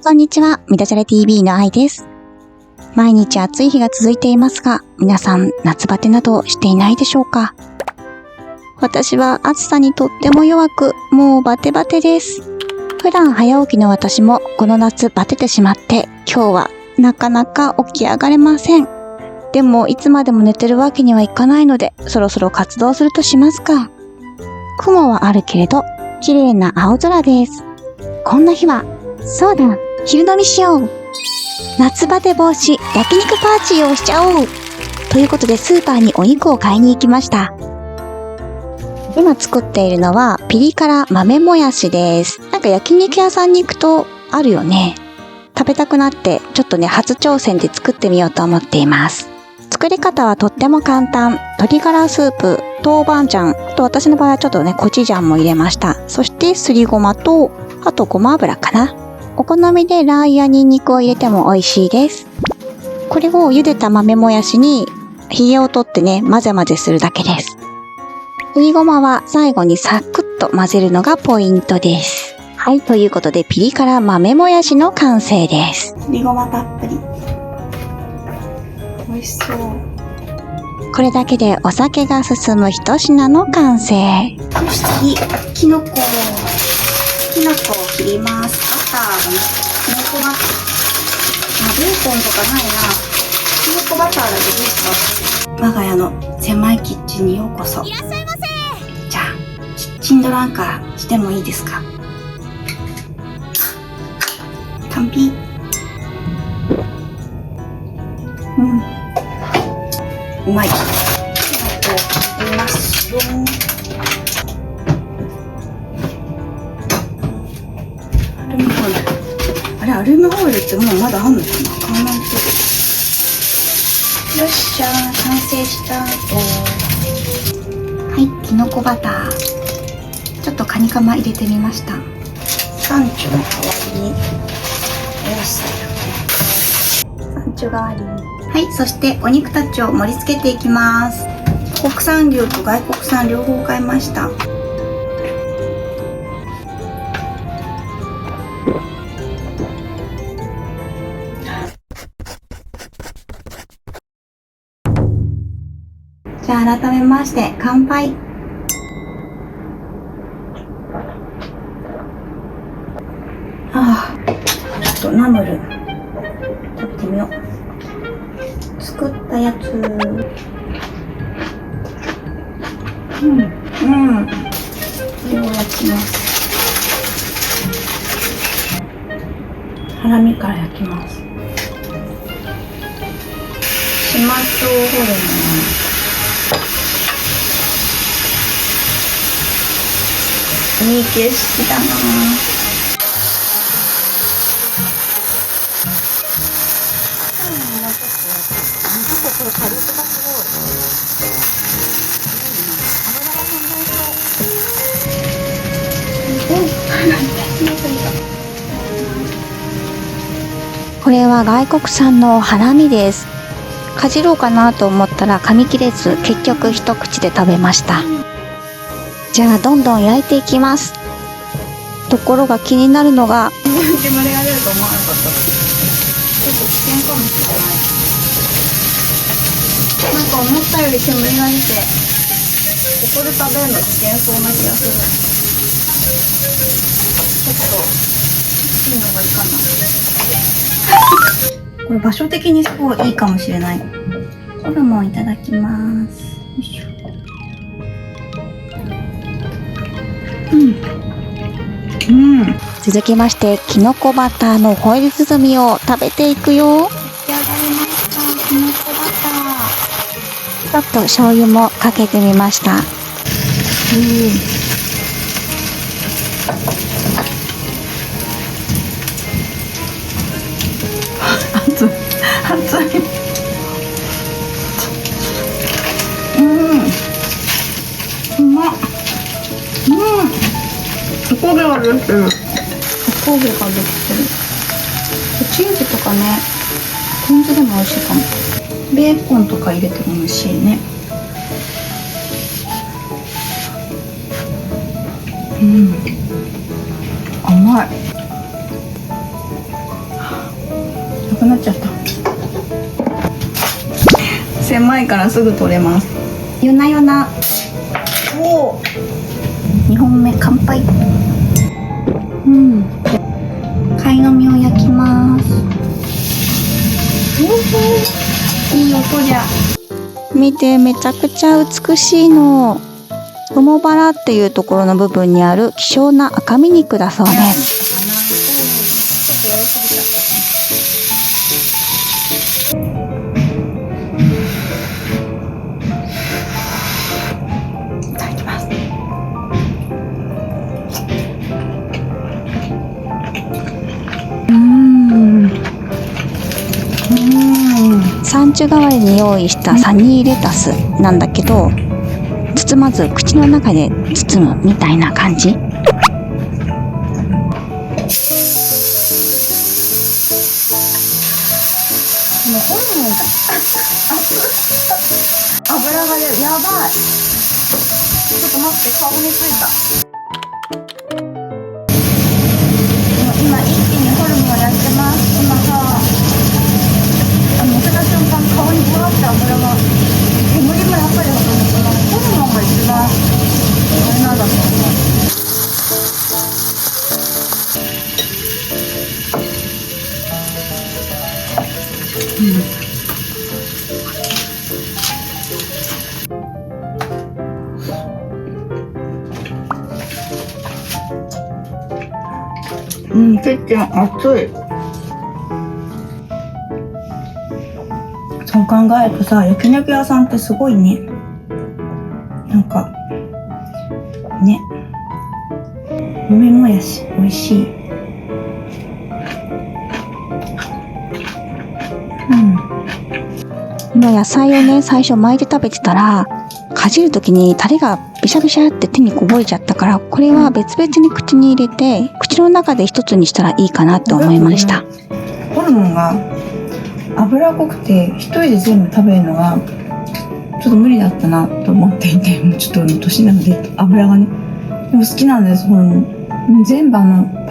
こんにちは、みだじゃれ TV のあいです。毎日暑い日が続いていますが、皆さん夏バテなどしていないでしょうか？私は暑さにとっても弱く、もうバテバテです。普段早起きの私もこの夏バテてしまって、今日はなかなか起き上がれません。でもいつまでも寝てるわけにはいかないので、そろそろ活動するとしますか。雲はあるけれど、綺麗な青空です。こんな日は、そうだ、昼飲みしよう。夏バテ防止焼肉パーティーをしちゃおう。ということでスーパーにお肉を買いに行きました。今作っているのはピリ辛豆もやしです。なんか焼肉屋さんに行くとあるよね。食べたくなってちょっとね初挑戦で作ってみようと思っています。作り方はとっても簡単。鶏ガラスープ、豆板醤、あと私の場合はちょっとねコチュジャンも入れました。そしてすりごまと、あとごま油かな。お好みでラー油やニンニクを入れても美味しいです。これを茹でた豆もやしにひげを取ってね混ぜ混ぜするだけです。すりごまは最後にサクッと混ぜるのがポイントです。はい、ということでピリ辛豆もやしの完成です。すりごまたっぷり。美味しそう。これだけでお酒が進む一品の完成。そしてきのこを切ります。バターがね、きのこバター。ベーコンとかないな。きのこバターだけですか。我が家の狭いキッチンにようこそ。いらっしゃいませ。じゃあキッチンドランカーしてもいいですか。完璧。うまい。きのこを切りますよ。アルミホイルってもうまだあんのかな。買わないと。よっしゃー、完成したと。はい、きのこバター。ちょっとカニカマ入れてみました。サンチュの代わりにお野菜。サンチュ代わりに。はい、そしてお肉たちを盛り付けていきます。国産牛と外国産両方買いました。じゃあ改めまして乾杯。ちょっとナムル食べてみよう。作ったやつ。これを焼きます。ハラミから焼きます。しましょうホルモン。いい景色だな。これは外国産のハラミです。かじろうかなと思ったら噛み切れず、結局一口で食べました。じゃあどんどん焼いていきます。ところが気になるのが、煙が出ると思わなかった。ちょっと危険かもしれない。なんか思ったより煙が出て、ここで食べるの危険そうな気がする。ちょっといいのがいいかな。これ場所的にすごいいいかもしれない。ホルモンいただきます。よいしょ。続きましてきのこバターのホイル包みを食べていくよ。出来上がりました。きのこバター。ちょっと醤油もかけてみました。熱い。うまっ。お焦げができてる。チーズとかね、ポン酢でも美味しいかも。ベーコンとか入れても美味しいね。甘い。くなっちゃった。狭いからすぐ取れます。夜な夜な。おお。2本目乾杯。貝の実を焼きます。いい音じゃ。見て、めちゃくちゃ美しいの。桃バラっていうところの部分にある希少な赤身肉だそうです。ちょっとやりすぎた。いただきます。サンチュ代わりに用意したサニーレタスなんだけど、包まず口の中で包むみたいな感じ。もうホルモン油が出る。やばい。ちょっと待って、顔についた。今一気にホルモンやってます。今さ、乗せた瞬間顔にブワーって油が、煙もやっぱりホルモンが一番あれなんだと思う。キッチン暑い。そう考えるとさ、焼肉屋さんってすごいね。なんかね、飲みもやし美味しい。野菜をね、最初巻いて食べてたら、かじるときにタレがビシャビシャって手にこぼれちゃったから、これは別々に口に入れて、口の中で一つにしたらいいかなって思いました。ホルモンが脂っこくて一人で全部食べるのがちょっと無理だったなと思っていて、もうちょっと年なので油がね、でも好きなんです。ホルモン全部パ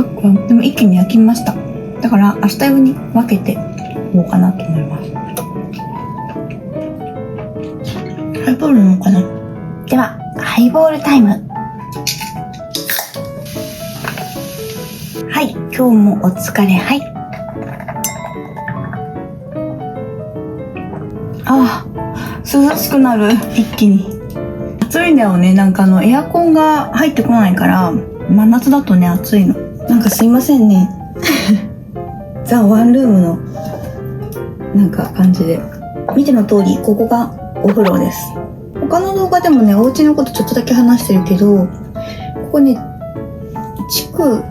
ックはでも一気に焼きました。だから明日用に分けていこうかなと思います。ハイボール飲もうかな。ではハイボールタイム。はい、今日もお疲れ。はい。ああ、涼しくなる。一気に暑いんだよね。なんかエアコンが入ってこないから、真夏だとね暑いの。なんかすいませんねザ・ワンルームのなんか感じで、見ての通りここがお風呂です。他の動画でもねお家のことちょっとだけ話してるけど、ここね築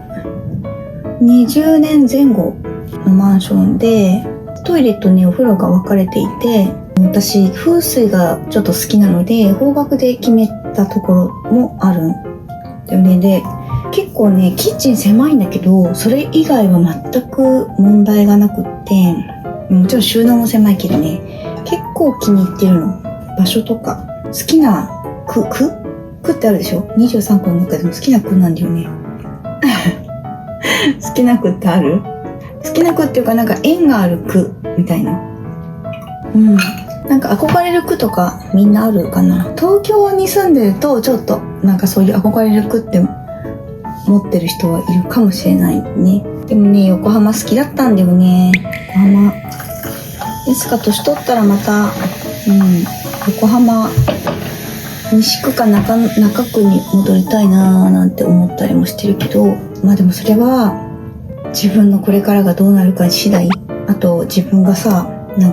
20年前後のマンションで、トイレとねお風呂が分かれていて、私風水がちょっと好きなので方角で決めたところもあるんだよね。で結構ねキッチン狭いんだけど、それ以外は全く問題がなくって、もちろん収納も狭いけどね、結構気に入ってるの。場所とか好きな区ってあるでしょ。23区の中でも好きな区なんだよね好きな区ってある？好きな区っていうか、なんか縁がある区みたいな。なんか憧れる区とかみんなあるかな。東京に住んでるとちょっとなんかそういう憧れる区って持ってる人はいるかもしれないね。でもね横浜好きだったんだよね。横浜いつか年取ったらまた横浜西区か中区に戻りたいなーなんて思ったりもしてるけど、まあでもそれは自分のこれからがどうなるか次第。あと自分がさ、な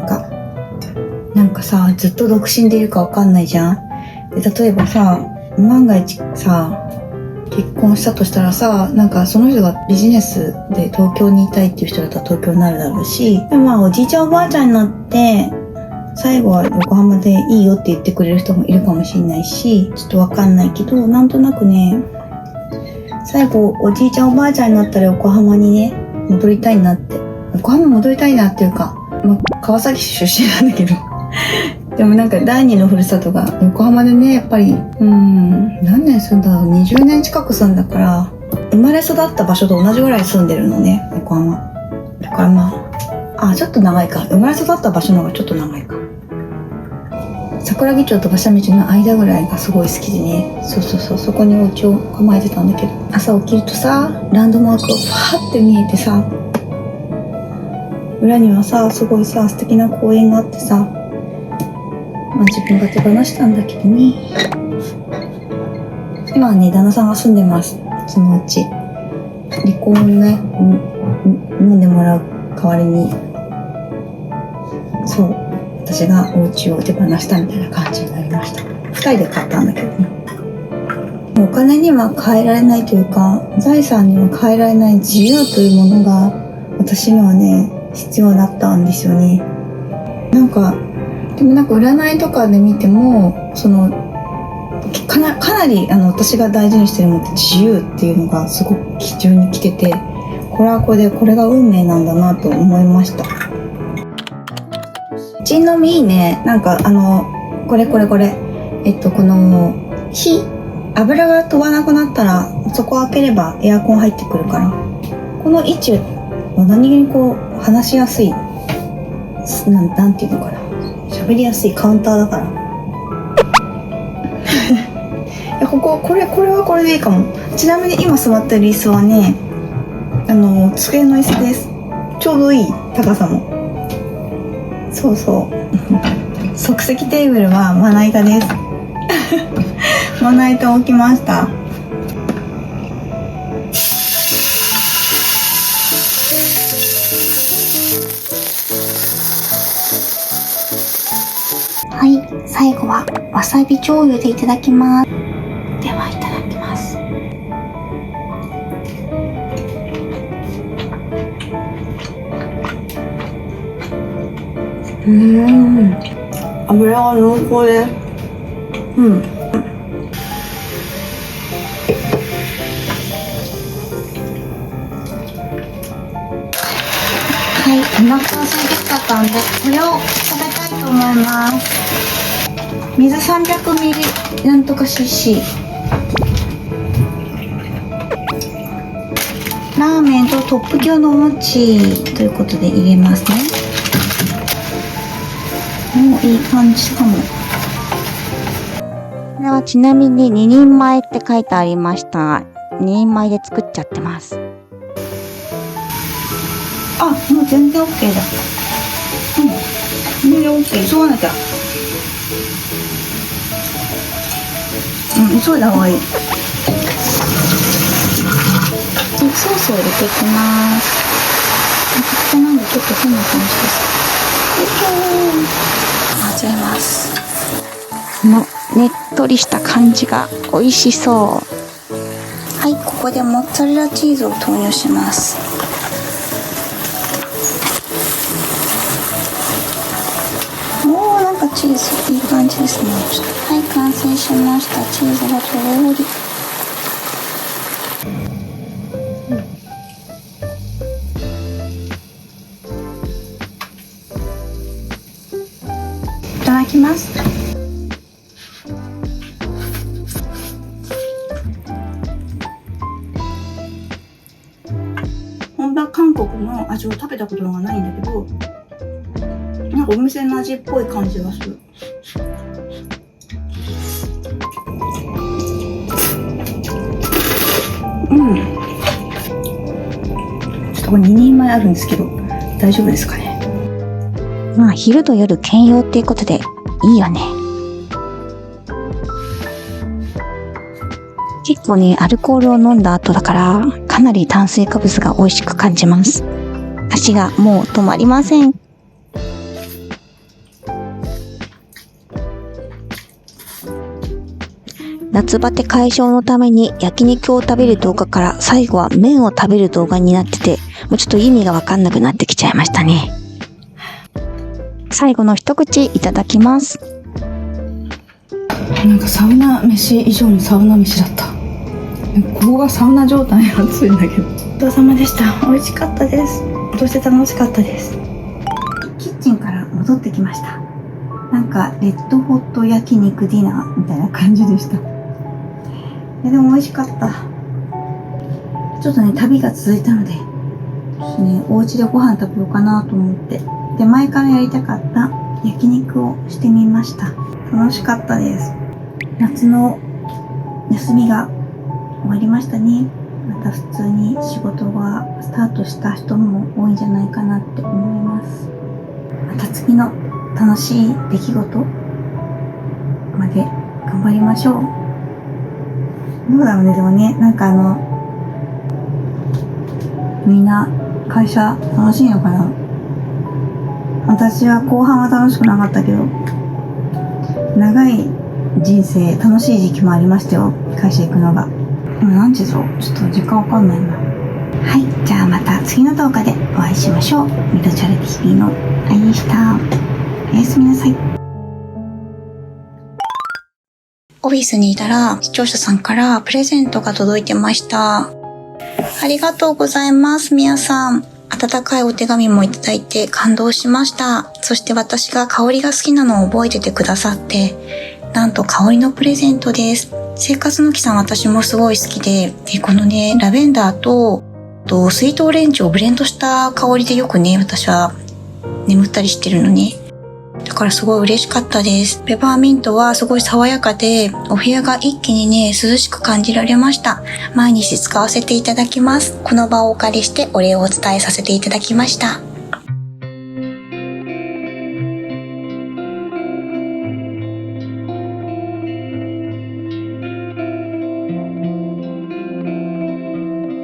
んかさずっと独身でいるかわかんないじゃん。で例えばさ、万が一さ結婚したとしたらさ、なんかその人がビジネスで東京にいたいっていう人だったら東京になるだろうし、でもまあおじいちゃんおばあちゃんになって最後は横浜でいいよって言ってくれる人もいるかもしれないし、ちょっとわかんないけど、なんとなくね最後おじいちゃんおばあちゃんになったら横浜にね戻りたいなって。横浜戻りたいなっていうか、川崎市出身なんだけどでもなんか第二のふるさとが横浜でね、やっぱり何年住んだろう、20年近く住んだから、生まれ育った場所と同じぐらい住んでるのね、横浜だから。まああ、ちょっと長いか。生まれ育った場所の方がちょっと長いか。桜木町と馬車道の間ぐらいがすごい好きでね。そこにお家を構えてたんだけど、朝起きるとさ、ランドマークがファーって見えてさ、裏にはさ、すごいさ、素敵な公園があってさ、自分が手放したんだけどね。今はね、旦那さんが住んでます。そのうち。離婚をね、飲んでもらう代わりに、そう、私がお家を手放したみたいな感じになりました。2人で買ったんだけどね。お金には変えられないというか、財産には変えられない自由というものが、私にはね、必要だったんですよね。でも占いとかで見ても、かなり私が大事にしてるものって自由っていうのがすごく基準に来てて、これはこれでこれが運命なんだなと思いました。チンのみいいね。これ。この油が飛ばなくなったら、そこを開ければエアコン入ってくるから、この位置は何気に話しやすい、なんていうのかな。喋りやすいカウンターだから。これはこれでいいかも。ちなみに今座ってる椅子はね、机の椅子です。ちょうどいい高さも。そう即席テーブルはまな板ですまな板置きました。はい、最後はわさび醤油でいただきます。ではいただきます。油が濃厚です。はい、お腹が空いてきちゃったんで、これを食べたいと思います。水 300ml なんとか cc。ラーメンとトップ級のお餅ということで入れますね。もういい感じかも。これはちなみに2人前って書いてありました。2人前で作っちゃってます。あ、もう全然 OK だ。全然 OK。急がなきゃ。急いだ方がいい。ソースを入れていきます。ここなんでちょっと変な感じです。混ぜます。このねっとりした感じが美味しそう。はい、ここでモッツァレラチーズを投入します。なんかチーズいい感じですね。はい、完成しました。チーズがとろり。いただきます。本場韓国の味を食べたことがないんだけど、なんかお店の味っぽい感じがする。ちょっとこれ2人前あるんですけど、大丈夫ですかね。まあ昼と夜兼用っていうことでいいよね。結構ね、アルコールを飲んだ後だからかなり炭水化物が美味しく感じます。箸がもう止まりません。夏バテ解消のために焼肉を食べる動画から最後は麺を食べる動画になってて、もうちょっと意味がわかんなくなってきちゃいましたね。最後の一口いただきます。なんかサウナ飯以上にサウナ飯だった。ここがサウナ状態に熱いんだけど。ごちそうさまでした。美味しかったです。そして楽しかったです。キッチンから戻ってきました。なんかレッドホット焼肉ディナーみたいな感じでした。でも美味しかった。ちょっとね、旅が続いたので、私ね、お家でご飯食べようかなと思って。で、前からやりたかった焼肉をしてみました。楽しかったです。夏の休みが終わりましたね。また普通に仕事がスタートした人も多いんじゃないかなって思います。また次の楽しい出来事まで頑張りましょう。どうだろうね、でもね、みんな会社楽しいのかな。私は後半は楽しくなかったけど、長い人生楽しい時期もありましたよ、会社行くのが。何時だろう、ちょっと時間わかんないな。はい、じゃあまた次の動画でお会いしましょう。ミドチャレ TV のあいでした。おやすみなさい。オフィスにいたら視聴者さんからプレゼントが届いてました。ありがとうございます、みやさん。温かいお手紙もいただいて感動しました。そして私が香りが好きなのを覚えててくださって、なんと香りのプレゼントです。生活の木さん私もすごい好きで、このね、ラベンダーとスイートオレンジをブレンドした香りでよくね、私は眠ったりしてるのね。だからすごい嬉しかったです。ペパーミントはすごい爽やかで、お部屋が一気にね、涼しく感じられました。毎日使わせていただきます。この場をお借りしてお礼をお伝えさせていただきました。